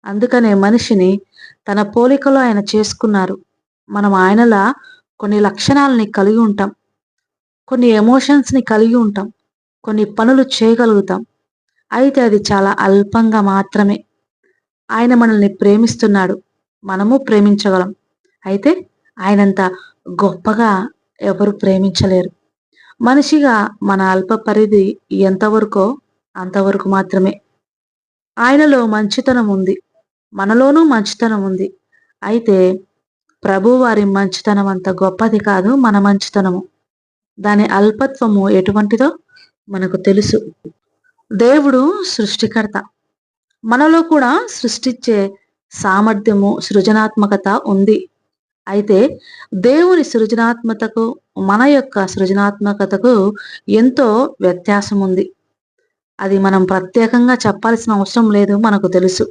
అందుకనే మనిషిని తన పోలికలో ఆయన చేసుకున్నారు. మనం ఆయనలా కొన్ని లక్షణాలని కలిగి ఉంటాం. కొన్ని ఎమోషన్స్‌ని కలిగి ఉంటాం. కొన్ని పనులు చేయగలుగుతాం. అయితే అది చాలా అల్పంగా మాత్రమే. ఆయన మనల్ని ప్రేమిస్తున్నాడు. మనము ప్రేమించగలం. అయితే ఆయనంత గొప్పగా ఎవరు ప్రేమించలేరు. మనిషిగా మన అల్ప పరిధి ఎంతవరకో అంతవరకు మాత్రమే. ఆయనలో మంచితనం ఉంది. మనలోనూ మంచితనం ఉంది. అయితే ప్రభువారి మంచితనం అంత గొప్పది కాదు మన మంచితనము. దాని అల్పత్వము ఎటువంటిదో మనకు తెలుసు. దేవుడు సృష్టికర్త. మనలో కూడా సృష్టించే సామర్థ్యము, సృజనాత్మకత ఉంది. అయితే దేవుని సృజనాత్మకతకు, మన యొక్క సృజనాత్మకతకు ఎంతో వ్యత్యాసం ఉంది. అది మనం ప్రత్యేకంగా చెప్పాల్సిన అవసరం లేదు. మనకు తెలుసు.